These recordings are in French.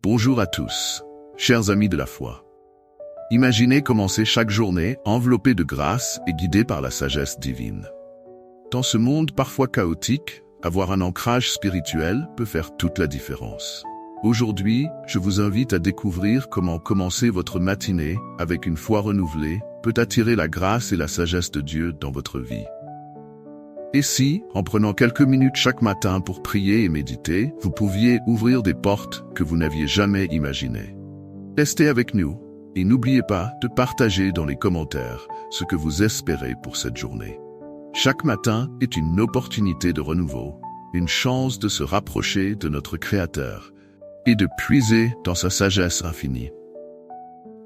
Bonjour à tous, chers amis de la foi. Imaginez commencer chaque journée enveloppé de grâce et guidé par la sagesse divine. Dans ce monde parfois chaotique, avoir un ancrage spirituel peut faire toute la différence. Aujourd'hui, je vous invite à découvrir comment commencer votre matinée avec une foi renouvelée peut attirer la grâce et la sagesse de Dieu dans votre vie. Et si, en prenant quelques minutes chaque matin pour prier et méditer, vous pouviez ouvrir des portes que vous n'aviez jamais imaginées? Restez avec nous et n'oubliez pas de partager dans les commentaires ce que vous espérez pour cette journée. Chaque matin est une opportunité de renouveau, une chance de se rapprocher de notre Créateur et de puiser dans sa sagesse infinie.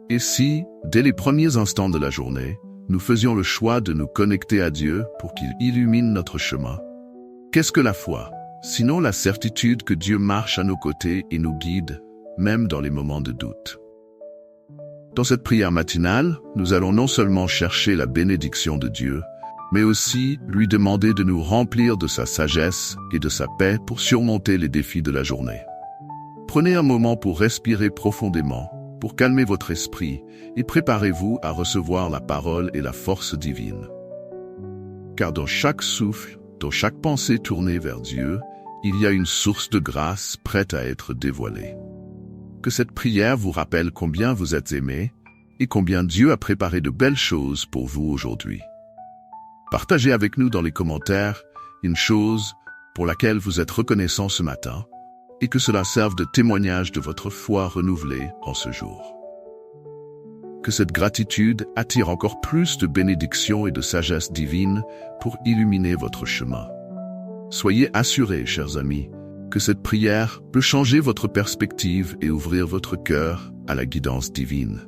Et si, dès les premiers instants de la journée, nous faisions le choix de nous connecter à Dieu pour qu'il illumine notre chemin? Qu'est-ce que la foi, sinon la certitude que Dieu marche à nos côtés et nous guide, même dans les moments de doute? Dans cette prière matinale, nous allons non seulement chercher la bénédiction de Dieu, mais aussi lui demander de nous remplir de sa sagesse et de sa paix pour surmonter les défis de la journée. Prenez un moment pour respirer profondément, pour calmer votre esprit, et préparez-vous à recevoir la parole et la force divine. Car dans chaque souffle, dans chaque pensée tournée vers Dieu, il y a une source de grâce prête à être dévoilée. Que cette prière vous rappelle combien vous êtes aimé et combien Dieu a préparé de belles choses pour vous aujourd'hui. Partagez avec nous dans les commentaires une chose pour laquelle vous êtes reconnaissant ce matin, et que cela serve de témoignage de votre foi renouvelée en ce jour. Que cette gratitude attire encore plus de bénédictions et de sagesse divine pour illuminer votre chemin. Soyez assurés, chers amis, que cette prière peut changer votre perspective et ouvrir votre cœur à la guidance divine.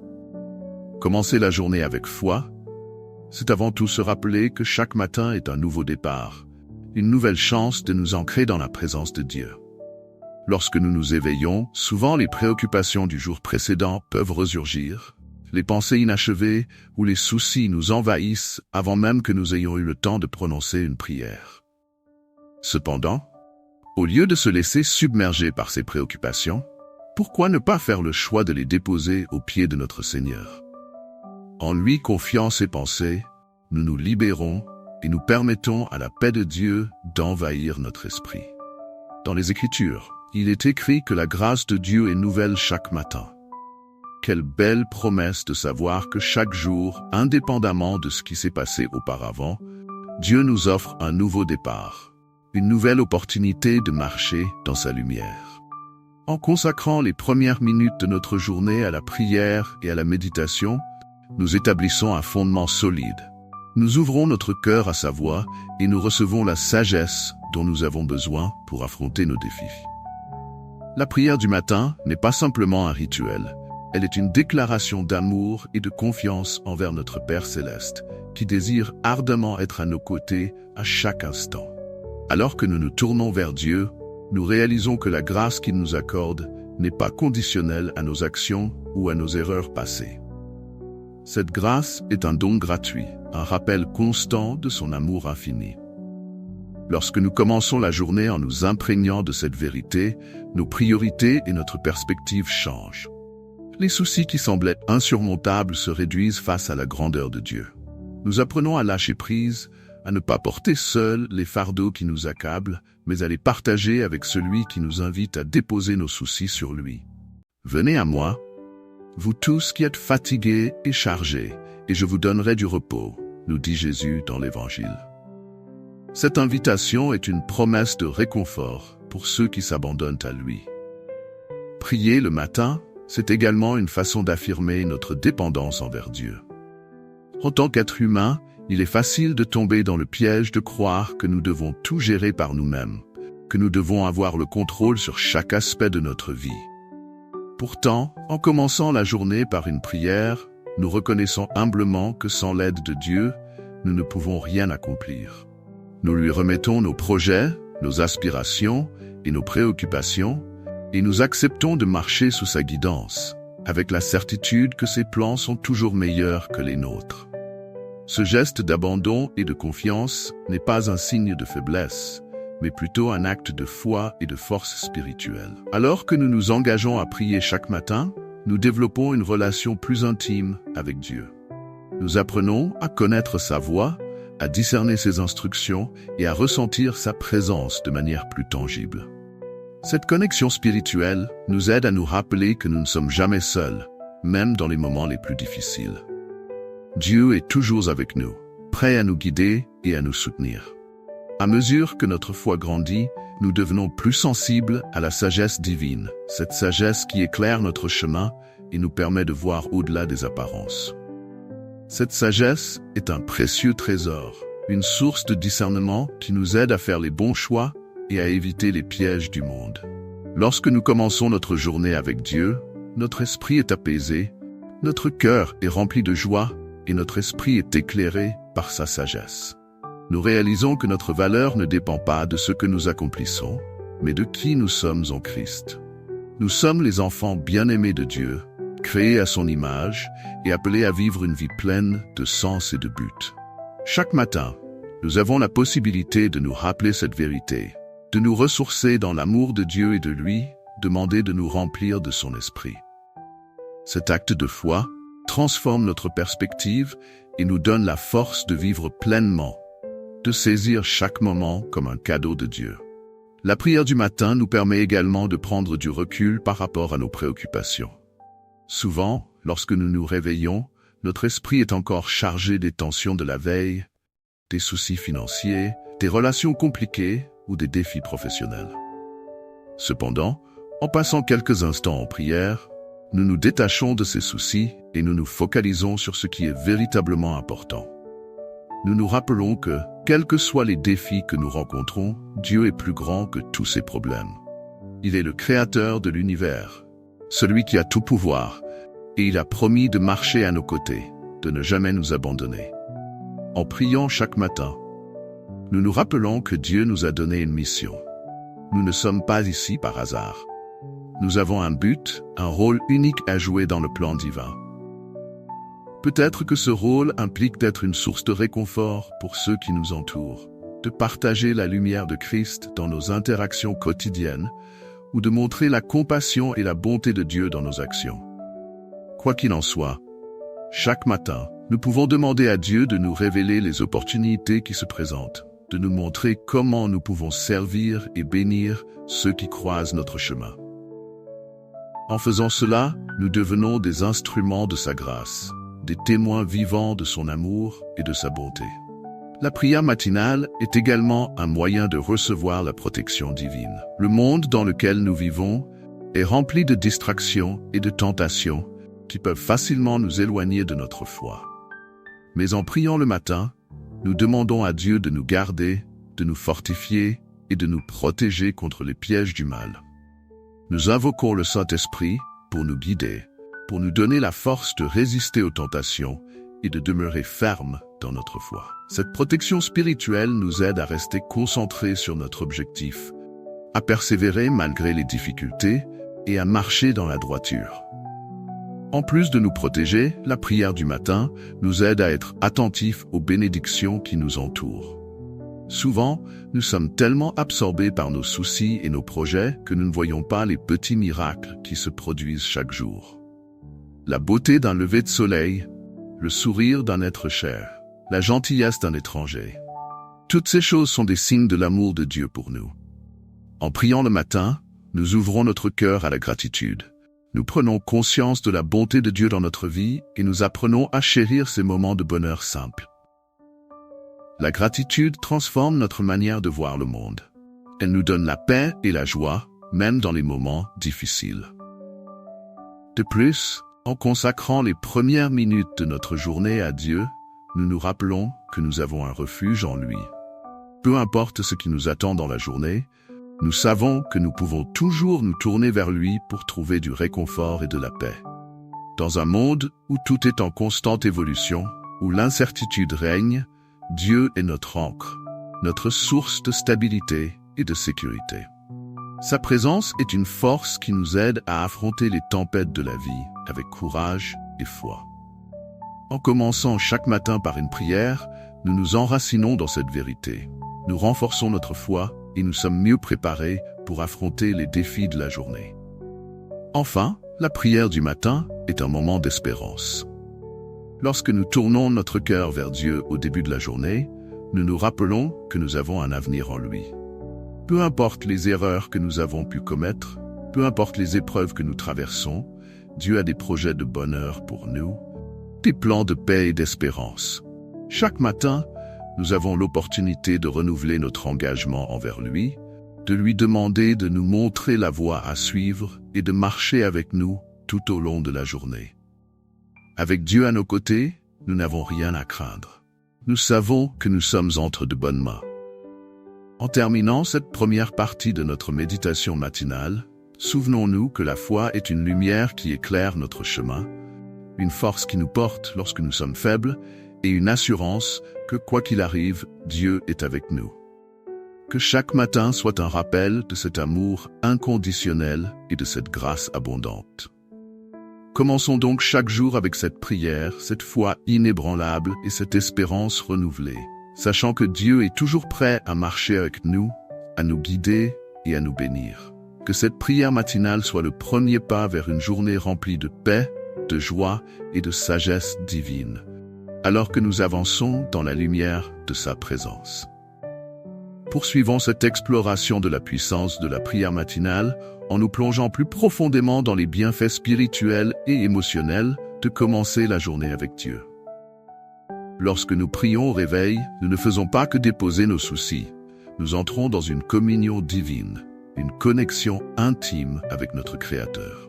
Commencer la journée avec foi, c'est avant tout se rappeler que chaque matin est un nouveau départ, une nouvelle chance de nous ancrer dans la présence de Dieu. Lorsque nous nous éveillons, souvent les préoccupations du jour précédent peuvent ressurgir, les pensées inachevées ou les soucis nous envahissent avant même que nous ayons eu le temps de prononcer une prière. Cependant, au lieu de se laisser submerger par ces préoccupations, pourquoi ne pas faire le choix de les déposer aux pieds de notre Seigneur? En lui confiant ces pensées, nous nous libérons et nous permettons à la paix de Dieu d'envahir notre esprit. Dans les Écritures, il est écrit que la grâce de Dieu est nouvelle chaque matin. Quelle belle promesse de savoir que chaque jour, indépendamment de ce qui s'est passé auparavant, Dieu nous offre un nouveau départ, une nouvelle opportunité de marcher dans sa lumière. En consacrant les premières minutes de notre journée à la prière et à la méditation, nous établissons un fondement solide. Nous ouvrons notre cœur à sa voix et nous recevons la sagesse dont nous avons besoin pour affronter nos défis. La prière du matin n'est pas simplement un rituel, elle est une déclaration d'amour et de confiance envers notre Père céleste, qui désire ardemment être à nos côtés à chaque instant. Alors que nous nous tournons vers Dieu, nous réalisons que la grâce qu'il nous accorde n'est pas conditionnelle à nos actions ou à nos erreurs passées. Cette grâce est un don gratuit, un rappel constant de son amour infini. Lorsque nous commençons la journée en nous imprégnant de cette vérité, nos priorités et notre perspective changent. Les soucis qui semblaient insurmontables se réduisent face à la grandeur de Dieu. Nous apprenons à lâcher prise, à ne pas porter seuls les fardeaux qui nous accablent, mais à les partager avec celui qui nous invite à déposer nos soucis sur lui. Venez à moi, vous tous qui êtes fatigués et chargés, et je vous donnerai du repos, nous dit Jésus dans l'Évangile. Cette invitation est une promesse de réconfort pour ceux qui s'abandonnent à lui. Prier le matin, c'est également une façon d'affirmer notre dépendance envers Dieu. En tant qu'être humain, il est facile de tomber dans le piège de croire que nous devons tout gérer par nous-mêmes, que nous devons avoir le contrôle sur chaque aspect de notre vie. Pourtant, en commençant la journée par une prière, nous reconnaissons humblement que sans l'aide de Dieu, nous ne pouvons rien accomplir. Nous lui remettons nos projets, nos aspirations et nos préoccupations, et nous acceptons de marcher sous sa guidance, avec la certitude que ses plans sont toujours meilleurs que les nôtres. Ce geste d'abandon et de confiance n'est pas un signe de faiblesse, mais plutôt un acte de foi et de force spirituelle. Alors que nous nous engageons à prier chaque matin, nous développons une relation plus intime avec Dieu. Nous apprenons à connaître sa voix, à discerner ses instructions et à ressentir sa présence de manière plus tangible. Cette connexion spirituelle nous aide à nous rappeler que nous ne sommes jamais seuls, même dans les moments les plus difficiles. Dieu est toujours avec nous, prêt à nous guider et à nous soutenir. À mesure que notre foi grandit, nous devenons plus sensibles à la sagesse divine, cette sagesse qui éclaire notre chemin et nous permet de voir au-delà des apparences. Cette sagesse est un précieux trésor, une source de discernement qui nous aide à faire les bons choix et à éviter les pièges du monde. Lorsque nous commençons notre journée avec Dieu, notre esprit est apaisé, notre cœur est rempli de joie et notre esprit est éclairé par sa sagesse. Nous réalisons que notre valeur ne dépend pas de ce que nous accomplissons, mais de qui nous sommes en Christ. Nous sommes les enfants bien-aimés de Dieu, créés à son image et appelés à vivre une vie pleine de sens et de but. Chaque matin, nous avons la possibilité de nous rappeler cette vérité, de nous ressourcer dans l'amour de Dieu et de lui, demander de nous remplir de son esprit. Cet acte de foi transforme notre perspective et nous donne la force de vivre pleinement, de saisir chaque moment comme un cadeau de Dieu. La prière du matin nous permet également de prendre du recul par rapport à nos préoccupations. Souvent, lorsque nous nous réveillons, notre esprit est encore chargé des tensions de la veille, des soucis financiers, des relations compliquées ou des défis professionnels. Cependant, en passant quelques instants en prière, nous nous détachons de ces soucis et nous nous focalisons sur ce qui est véritablement important. Nous nous rappelons que, quels que soient les défis que nous rencontrons, Dieu est plus grand que tous ces problèmes. Il est le créateur de l'univers, celui qui a tout pouvoir, et il a promis de marcher à nos côtés, de ne jamais nous abandonner. En priant chaque matin, nous nous rappelons que Dieu nous a donné une mission. Nous ne sommes pas ici par hasard. Nous avons un but, un rôle unique à jouer dans le plan divin. Peut-être que ce rôle implique d'être une source de réconfort pour ceux qui nous entourent, de partager la lumière de Christ dans nos interactions quotidiennes ou de montrer la compassion et la bonté de Dieu dans nos actions. Quoi qu'il en soit, chaque matin, nous pouvons demander à Dieu de nous révéler les opportunités qui se présentent, de nous montrer comment nous pouvons servir et bénir ceux qui croisent notre chemin. En faisant cela, nous devenons des instruments de sa grâce, des témoins vivants de son amour et de sa bonté. La prière matinale est également un moyen de recevoir la protection divine. Le monde dans lequel nous vivons est rempli de distractions et de tentations qui peuvent facilement nous éloigner de notre foi. Mais en priant le matin, nous demandons à Dieu de nous garder, de nous fortifier et de nous protéger contre les pièges du mal. Nous invoquons le Saint-Esprit pour nous guider, pour nous donner la force de résister aux tentations et de demeurer fermes dans notre foi. Cette protection spirituelle nous aide à rester concentrés sur notre objectif, à persévérer malgré les difficultés et à marcher dans la droiture. En plus de nous protéger, la prière du matin nous aide à être attentifs aux bénédictions qui nous entourent. Souvent, nous sommes tellement absorbés par nos soucis et nos projets que nous ne voyons pas les petits miracles qui se produisent chaque jour. La beauté d'un lever de soleil, le sourire d'un être cher, la gentillesse d'un étranger. Toutes ces choses sont des signes de l'amour de Dieu pour nous. En priant le matin, nous ouvrons notre cœur à la gratitude. Nous prenons conscience de la bonté de Dieu dans notre vie et nous apprenons à chérir ces moments de bonheur simple. La gratitude transforme notre manière de voir le monde. Elle nous donne la paix et la joie, même dans les moments difficiles. De plus, en consacrant les premières minutes de notre journée à Dieu, nous nous rappelons que nous avons un refuge en lui. Peu importe ce qui nous attend dans la journée, nous savons que nous pouvons toujours nous tourner vers lui pour trouver du réconfort et de la paix. Dans un monde où tout est en constante évolution, où l'incertitude règne, Dieu est notre ancre, notre source de stabilité et de sécurité. Sa présence est une force qui nous aide à affronter les tempêtes de la vie avec courage et foi. En commençant chaque matin par une prière, nous nous enracinons dans cette vérité. Nous renforçons notre foi et nous sommes mieux préparés pour affronter les défis de la journée. Enfin, la prière du matin est un moment d'espérance. Lorsque nous tournons notre cœur vers Dieu au début de la journée, nous nous rappelons que nous avons un avenir en lui. Peu importe les erreurs que nous avons pu commettre, peu importe les épreuves que nous traversons, Dieu a des projets de bonheur pour nous, des plans de paix et d'espérance. Chaque matin, nous avons l'opportunité de renouveler notre engagement envers lui, de lui demander de nous montrer la voie à suivre et de marcher avec nous tout au long de la journée. Avec Dieu à nos côtés, nous n'avons rien à craindre. Nous savons que nous sommes entre de bonnes mains. En terminant cette première partie de notre méditation matinale, souvenons-nous que la foi est une lumière qui éclaire notre chemin, une force qui nous porte lorsque nous sommes faibles et une assurance que quoi qu'il arrive, Dieu est avec nous. Que chaque matin soit un rappel de cet amour inconditionnel et de cette grâce abondante. Commençons donc chaque jour avec cette prière, cette foi inébranlable et cette espérance renouvelée, sachant que Dieu est toujours prêt à marcher avec nous, à nous guider et à nous bénir. Que cette prière matinale soit le premier pas vers une journée remplie de paix, de joie et de sagesse divine, alors que nous avançons dans la lumière de sa présence. Poursuivons cette exploration de la puissance de la prière matinale en nous plongeant plus profondément dans les bienfaits spirituels et émotionnels de commencer la journée avec Dieu. Lorsque nous prions au réveil, nous ne faisons pas que déposer nos soucis. Nous entrons dans une communion divine, une connexion intime avec notre Créateur.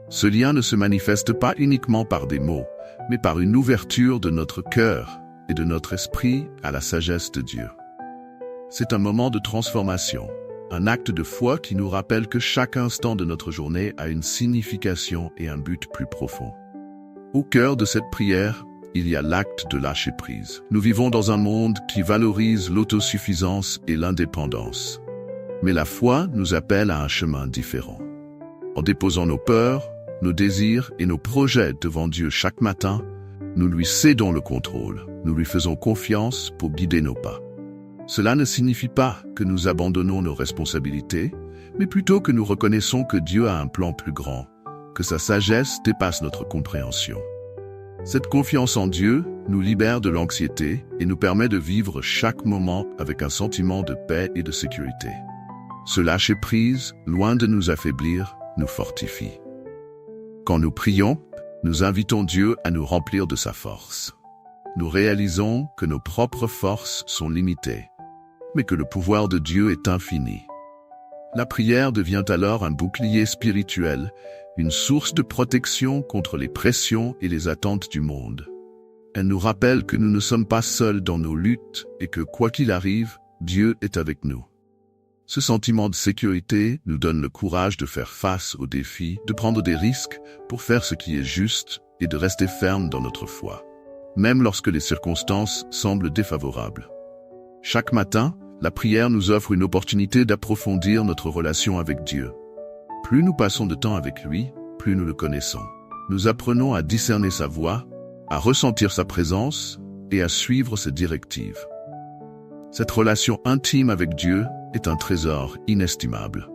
Ce lien ne se manifeste pas uniquement par des mots, mais par une ouverture de notre cœur et de notre esprit à la sagesse de Dieu. C'est un moment de transformation, un acte de foi qui nous rappelle que chaque instant de notre journée a une signification et un but plus profond. Au cœur de cette prière, il y a l'acte de lâcher prise. Nous vivons dans un monde qui valorise l'autosuffisance et l'indépendance. Mais la foi nous appelle à un chemin différent. En déposant nos peurs, nos désirs et nos projets devant Dieu chaque matin, nous lui cédons le contrôle, nous lui faisons confiance pour guider nos pas. Cela ne signifie pas que nous abandonnons nos responsabilités, mais plutôt que nous reconnaissons que Dieu a un plan plus grand, que sa sagesse dépasse notre compréhension. Cette confiance en Dieu nous libère de l'anxiété et nous permet de vivre chaque moment avec un sentiment de paix et de sécurité. Ce lâcher-prise, loin de nous affaiblir, nous fortifie. Quand nous prions, nous invitons Dieu à nous remplir de sa force. Nous réalisons que nos propres forces sont limitées, mais que le pouvoir de Dieu est infini. La prière devient alors un bouclier spirituel, une source de protection contre les pressions et les attentes du monde. Elle nous rappelle que nous ne sommes pas seuls dans nos luttes et que, quoi qu'il arrive, Dieu est avec nous. Ce sentiment de sécurité nous donne le courage de faire face aux défis, de prendre des risques pour faire ce qui est juste et de rester ferme dans notre foi, même lorsque les circonstances semblent défavorables. Chaque matin, la prière nous offre une opportunité d'approfondir notre relation avec Dieu. Plus nous passons de temps avec lui, plus nous le connaissons. Nous apprenons à discerner sa voix, à ressentir sa présence et à suivre ses directives. Cette relation intime avec Dieu est un trésor inestimable.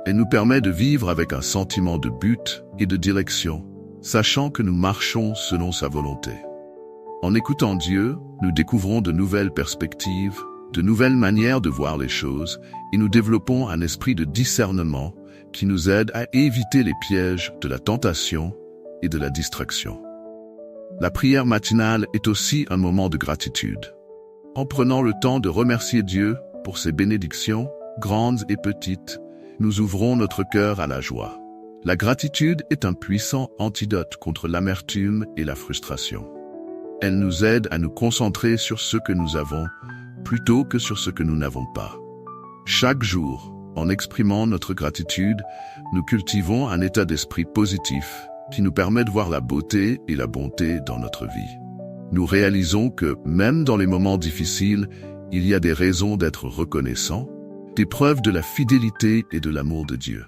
Elle nous permet de vivre avec un sentiment de but et de direction, sachant que nous marchons selon sa volonté. En écoutant Dieu, nous découvrons de nouvelles perspectives, de nouvelles manières de voir les choses et nous développons un esprit de discernement qui nous aide à éviter les pièges de la tentation et de la distraction. La prière matinale est aussi un moment de gratitude. En prenant le temps de remercier Dieu pour ses bénédictions, grandes et petites, nous ouvrons notre cœur à la joie. La gratitude est un puissant antidote contre l'amertume et la frustration. Elle nous aide à nous concentrer sur ce que nous avons, plutôt que sur ce que nous n'avons pas. Chaque jour, en exprimant notre gratitude, nous cultivons un état d'esprit positif qui nous permet de voir la beauté et la bonté dans notre vie. Nous réalisons que, même dans les moments difficiles, il y a des raisons d'être reconnaissants, des preuves de la fidélité et de l'amour de Dieu.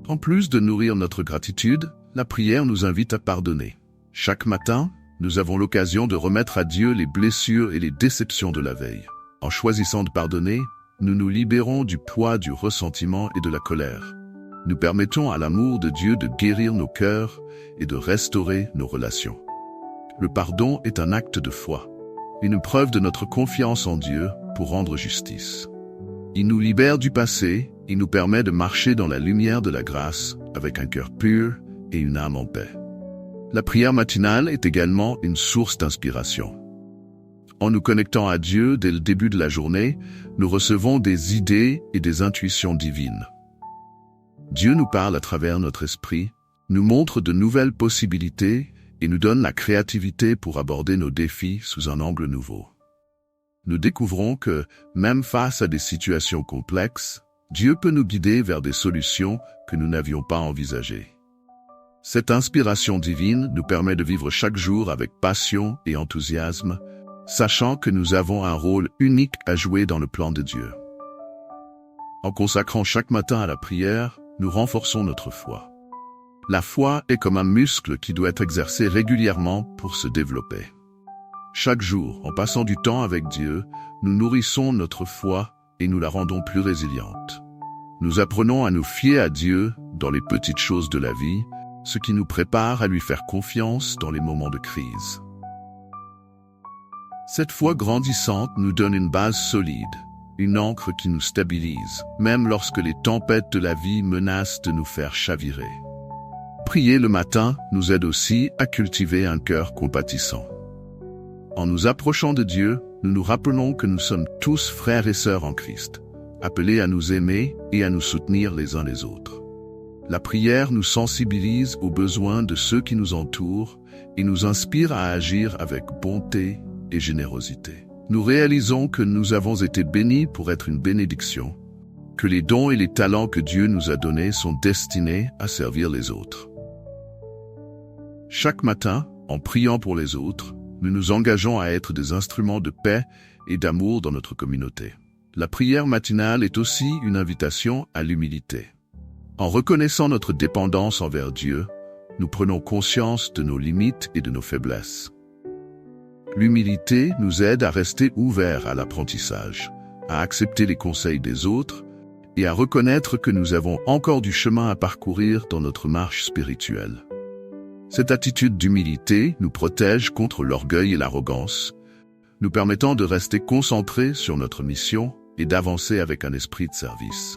En plus de nourrir notre gratitude, la prière nous invite à pardonner. Chaque matin, nous avons l'occasion de remettre à Dieu les blessures et les déceptions de la veille. En choisissant de pardonner, nous nous libérons du poids du ressentiment et de la colère. Nous permettons à l'amour de Dieu de guérir nos cœurs et de restaurer nos relations. Le pardon est un acte de foi, une preuve de notre confiance en Dieu pour rendre justice. Il nous libère du passé et nous permet de marcher dans la lumière de la grâce avec un cœur pur et une âme en paix. La prière matinale est également une source d'inspiration. En nous connectant à Dieu dès le début de la journée, nous recevons des idées et des intuitions divines. Dieu nous parle à travers notre esprit, nous montre de nouvelles possibilités et nous donne la créativité pour aborder nos défis sous un angle nouveau. Nous découvrons que, même face à des situations complexes, Dieu peut nous guider vers des solutions que nous n'avions pas envisagées. Cette inspiration divine nous permet de vivre chaque jour avec passion et enthousiasme, sachant que nous avons un rôle unique à jouer dans le plan de Dieu. En consacrant chaque matin à la prière, nous renforçons notre foi. La foi est comme un muscle qui doit être exercé régulièrement pour se développer. Chaque jour, en passant du temps avec Dieu, nous nourrissons notre foi et nous la rendons plus résiliente. Nous apprenons à nous fier à Dieu dans les petites choses de la vie, ce qui nous prépare à lui faire confiance dans les moments de crise. Cette foi grandissante nous donne une base solide, une ancre qui nous stabilise, même lorsque les tempêtes de la vie menacent de nous faire chavirer. Prier le matin nous aide aussi à cultiver un cœur compatissant. En nous approchant de Dieu, nous nous rappelons que nous sommes tous frères et sœurs en Christ, appelés à nous aimer et à nous soutenir les uns les autres. La prière nous sensibilise aux besoins de ceux qui nous entourent et nous inspire à agir avec bonté et générosité. Nous réalisons que nous avons été bénis pour être une bénédiction, que les dons et les talents que Dieu nous a donnés sont destinés à servir les autres. Chaque matin, en priant pour les autres, nous nous engageons à être des instruments de paix et d'amour dans notre communauté. La prière matinale est aussi une invitation à l'humilité. En reconnaissant notre dépendance envers Dieu, nous prenons conscience de nos limites et de nos faiblesses. L'humilité nous aide à rester ouverts à l'apprentissage, à accepter les conseils des autres et à reconnaître que nous avons encore du chemin à parcourir dans notre marche spirituelle. Cette attitude d'humilité nous protège contre l'orgueil et l'arrogance, nous permettant de rester concentrés sur notre mission et d'avancer avec un esprit de service.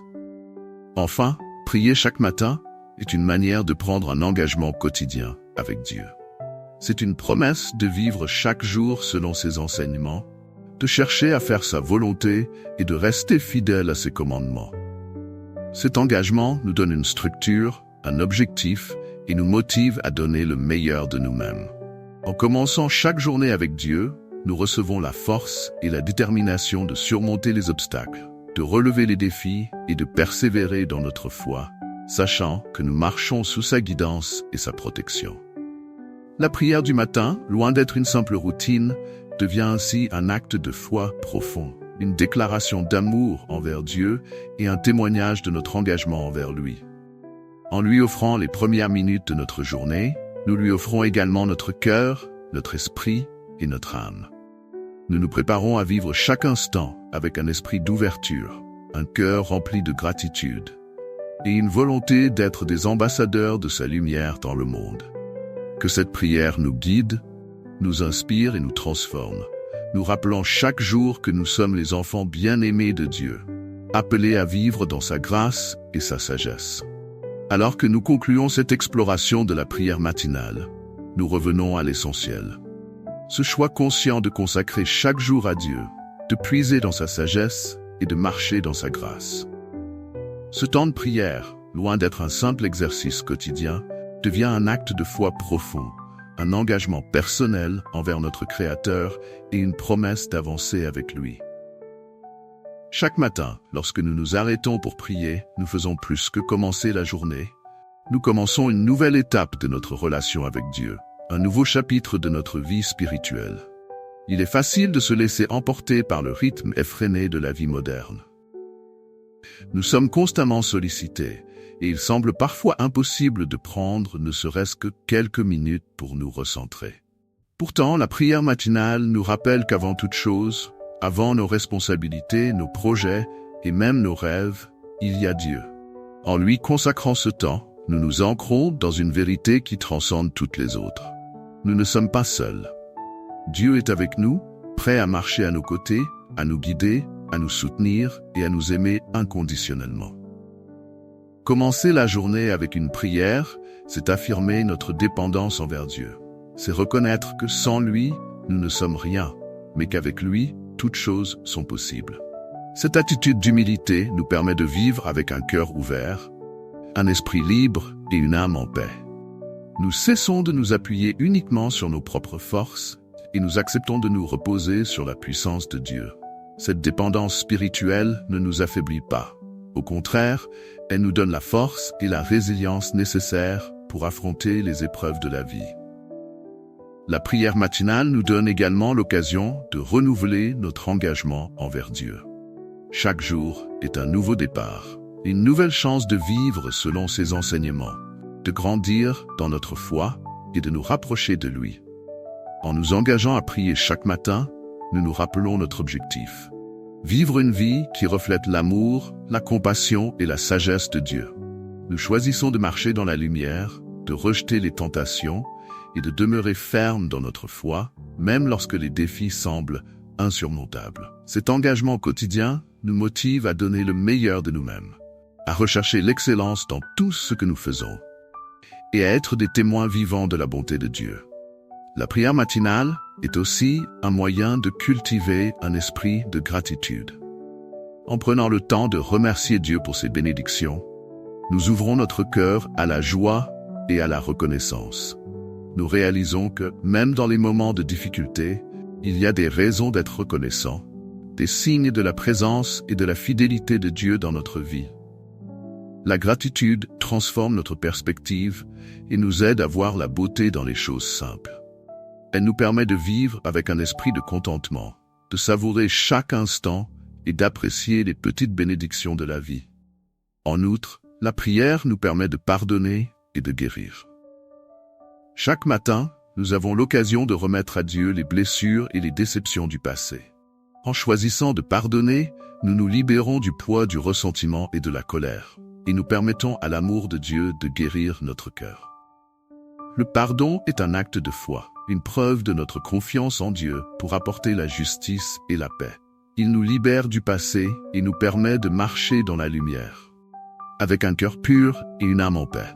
Enfin, prier chaque matin est une manière de prendre un engagement quotidien avec Dieu. C'est une promesse de vivre chaque jour selon ses enseignements, de chercher à faire sa volonté et de rester fidèle à ses commandements. Cet engagement nous donne une structure, un objectif et nous motive à donner le meilleur de nous-mêmes. En commençant chaque journée avec Dieu, nous recevons la force et la détermination de surmonter les obstacles, de relever les défis et de persévérer dans notre foi, sachant que nous marchons sous sa guidance et sa protection. La prière du matin, loin d'être une simple routine, devient ainsi un acte de foi profond, une déclaration d'amour envers Dieu et un témoignage de notre engagement envers lui. En lui offrant les premières minutes de notre journée, nous lui offrons également notre cœur, notre esprit et notre âme. Nous nous préparons à vivre chaque instant avec un esprit d'ouverture, un cœur rempli de gratitude et une volonté d'être des ambassadeurs de sa lumière dans le monde. Que cette prière nous guide, nous inspire et nous transforme, nous rappelant chaque jour que nous sommes les enfants bien-aimés de Dieu, appelés à vivre dans sa grâce et sa sagesse. Alors que nous concluons cette exploration de la prière matinale, nous revenons à l'essentiel. Ce choix conscient de consacrer chaque jour à Dieu, de puiser dans sa sagesse et de marcher dans sa grâce. Ce temps de prière, loin d'être un simple exercice quotidien, devient un acte de foi profond, un engagement personnel envers notre Créateur et une promesse d'avancer avec lui. Chaque matin, lorsque nous nous arrêtons pour prier, nous faisons plus que commencer la journée. Nous commençons une nouvelle étape de notre relation avec Dieu, un nouveau chapitre de notre vie spirituelle. Il est facile de se laisser emporter par le rythme effréné de la vie moderne. Nous sommes constamment sollicités, et il semble parfois impossible de prendre ne serait-ce que quelques minutes pour nous recentrer. Pourtant, la prière matinale nous rappelle qu'avant toute chose, Avant nos responsabilités, nos projets et même nos rêves, il y a Dieu. En lui consacrant ce temps, nous nous ancrons dans une vérité qui transcende toutes les autres. Nous ne sommes pas seuls. Dieu est avec nous, prêt à marcher à nos côtés, à nous guider, à nous soutenir et à nous aimer inconditionnellement. Commencer la journée avec une prière, c'est affirmer notre dépendance envers Dieu. C'est reconnaître que sans lui, nous ne sommes rien, mais qu'avec lui, toutes choses sont possibles. Cette attitude d'humilité nous permet de vivre avec un cœur ouvert, un esprit libre et une âme en paix. Nous cessons de nous appuyer uniquement sur nos propres forces et nous acceptons de nous reposer sur la puissance de Dieu. Cette dépendance spirituelle ne nous affaiblit pas. Au contraire, elle nous donne la force et la résilience nécessaires pour affronter les épreuves de la vie. La prière matinale nous donne également l'occasion de renouveler notre engagement envers Dieu. Chaque jour est un nouveau départ, une nouvelle chance de vivre selon ses enseignements, de grandir dans notre foi et de nous rapprocher de lui. En nous engageant à prier chaque matin, nous nous rappelons notre objectif. Vivre une vie qui reflète l'amour, la compassion et la sagesse de Dieu. Nous choisissons de marcher dans la lumière, de rejeter les tentations et de demeurer fermes dans notre foi, même lorsque les défis semblent insurmontables. Cet engagement quotidien nous motive à donner le meilleur de nous-mêmes, à rechercher l'excellence dans tout ce que nous faisons et à être des témoins vivants de la bonté de Dieu. La prière matinale est aussi un moyen de cultiver un esprit de gratitude. En prenant le temps de remercier Dieu pour ses bénédictions, nous ouvrons notre cœur à la joie et à la reconnaissance. Nous réalisons que, même dans les moments de difficulté, il y a des raisons d'être reconnaissants, des signes de la présence et de la fidélité de Dieu dans notre vie. La gratitude transforme notre perspective et nous aide à voir la beauté dans les choses simples. Elle nous permet de vivre avec un esprit de contentement, de savourer chaque instant et d'apprécier les petites bénédictions de la vie. En outre, la prière nous permet de pardonner et de guérir. Chaque matin, nous avons l'occasion de remettre à Dieu les blessures et les déceptions du passé. En choisissant de pardonner, nous nous libérons du poids du ressentiment et de la colère, et nous permettons à l'amour de Dieu de guérir notre cœur. Le pardon est un acte de foi, une preuve de notre confiance en Dieu pour apporter la justice et la paix. Il nous libère du passé et nous permet de marcher dans la lumière, avec un cœur pur et une âme en paix.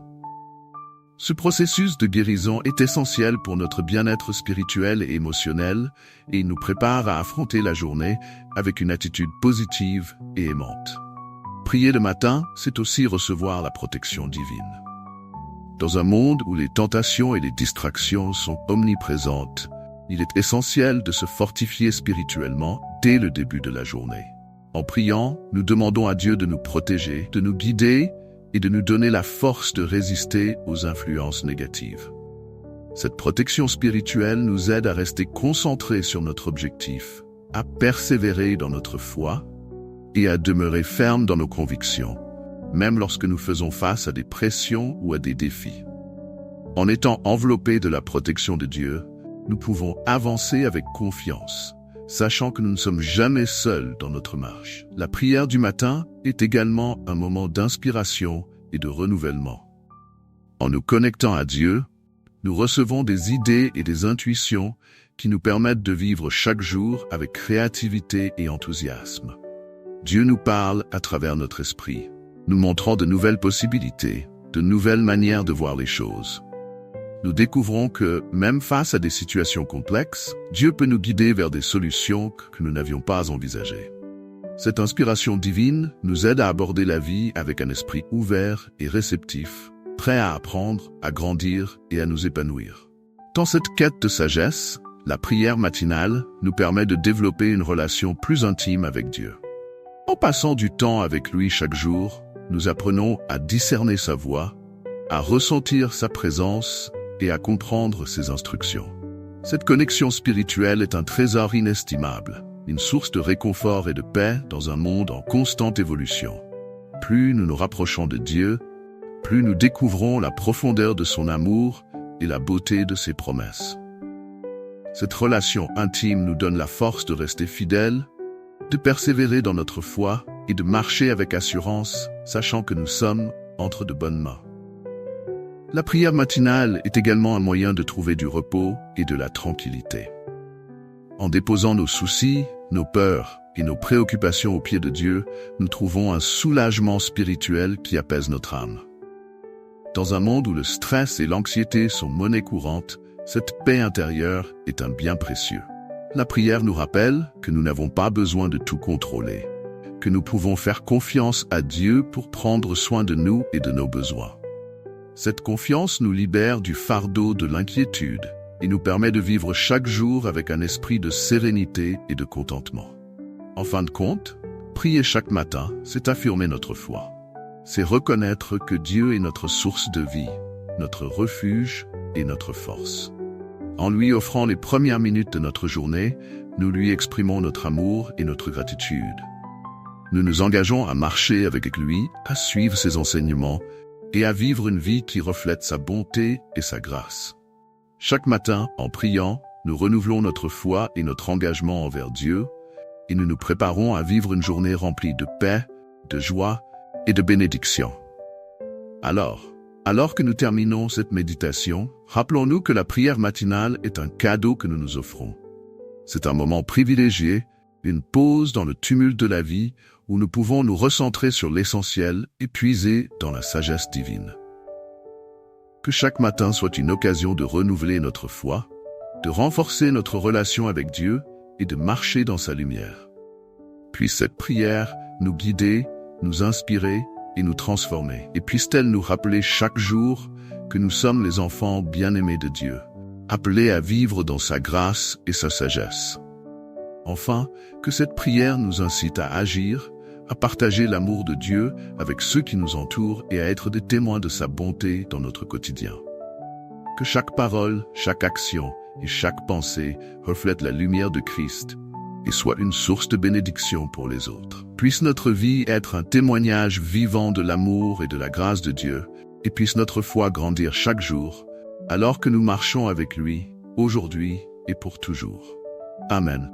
Ce processus de guérison est essentiel pour notre bien-être spirituel et émotionnel et il nous prépare à affronter la journée avec une attitude positive et aimante. Prier le matin, c'est aussi recevoir la protection divine. Dans un monde où les tentations et les distractions sont omniprésentes, il est essentiel de se fortifier spirituellement dès le début de la journée. En priant, nous demandons à Dieu de nous protéger, de nous guider et de nous donner la force de résister aux influences négatives. Cette protection spirituelle nous aide à rester concentrés sur notre objectif, à persévérer dans notre foi et à demeurer fermes dans nos convictions, même lorsque nous faisons face à des pressions ou à des défis. En étant enveloppés de la protection de Dieu, nous pouvons avancer avec confiance, sachant que nous ne sommes jamais seuls dans notre marche. La prière du matin est également un moment d'inspiration et de renouvellement. En nous connectant à Dieu, nous recevons des idées et des intuitions qui nous permettent de vivre chaque jour avec créativité et enthousiasme. Dieu nous parle à travers notre esprit, nous montrant de nouvelles possibilités, de nouvelles manières de voir les choses. Nous découvrons que, même face à des situations complexes, Dieu peut nous guider vers des solutions que nous n'avions pas envisagées. Cette inspiration divine nous aide à aborder la vie avec un esprit ouvert et réceptif, prêt à apprendre, à grandir et à nous épanouir. Dans cette quête de sagesse, la prière matinale nous permet de développer une relation plus intime avec Dieu. En passant du temps avec lui chaque jour, nous apprenons à discerner sa voix, à ressentir sa présence et à comprendre ses instructions. Cette connexion spirituelle est un trésor inestimable, une source de réconfort et de paix dans un monde en constante évolution. Plus nous nous rapprochons de Dieu, plus nous découvrons la profondeur de son amour et la beauté de ses promesses. Cette relation intime nous donne la force de rester fidèles, de persévérer dans notre foi et de marcher avec assurance, sachant que nous sommes entre de bonnes mains. La prière matinale est également un moyen de trouver du repos et de la tranquillité. En déposant nos soucis, nos peurs et nos préoccupations aux pieds de Dieu, nous trouvons un soulagement spirituel qui apaise notre âme. Dans un monde où le stress et l'anxiété sont monnaie courante, cette paix intérieure est un bien précieux. La prière nous rappelle que nous n'avons pas besoin de tout contrôler, que nous pouvons faire confiance à Dieu pour prendre soin de nous et de nos besoins. Cette confiance nous libère du fardeau de l'inquiétude et nous permet de vivre chaque jour avec un esprit de sérénité et de contentement. En fin de compte, prier chaque matin, c'est affirmer notre foi. C'est reconnaître que Dieu est notre source de vie, notre refuge et notre force. En lui offrant les premières minutes de notre journée, nous lui exprimons notre amour et notre gratitude. Nous nous engageons à marcher avec lui, à suivre ses enseignements et à vivre une vie qui reflète sa bonté et sa grâce. Chaque matin, en priant, nous renouvelons notre foi et notre engagement envers Dieu, et nous nous préparons à vivre une journée remplie de paix, de joie et de bénédiction. Alors que nous terminons cette méditation, rappelons-nous que la prière matinale est un cadeau que nous nous offrons. C'est un moment privilégié, une pause dans le tumulte de la vie où nous pouvons nous recentrer sur l'essentiel et puiser dans la sagesse divine. Que chaque matin soit une occasion de renouveler notre foi, de renforcer notre relation avec Dieu et de marcher dans sa lumière. Puisse cette prière nous guider, nous inspirer et nous transformer. Et puisse-t-elle nous rappeler chaque jour que nous sommes les enfants bien-aimés de Dieu, appelés à vivre dans sa grâce et sa sagesse. Enfin, que cette prière nous incite à agir, à partager l'amour de Dieu avec ceux qui nous entourent et à être des témoins de sa bonté dans notre quotidien. Que chaque parole, chaque action et chaque pensée reflète la lumière de Christ et soit une source de bénédiction pour les autres. Puisse notre vie être un témoignage vivant de l'amour et de la grâce de Dieu, et puisse notre foi grandir chaque jour, alors que nous marchons avec lui, aujourd'hui et pour toujours. Amen.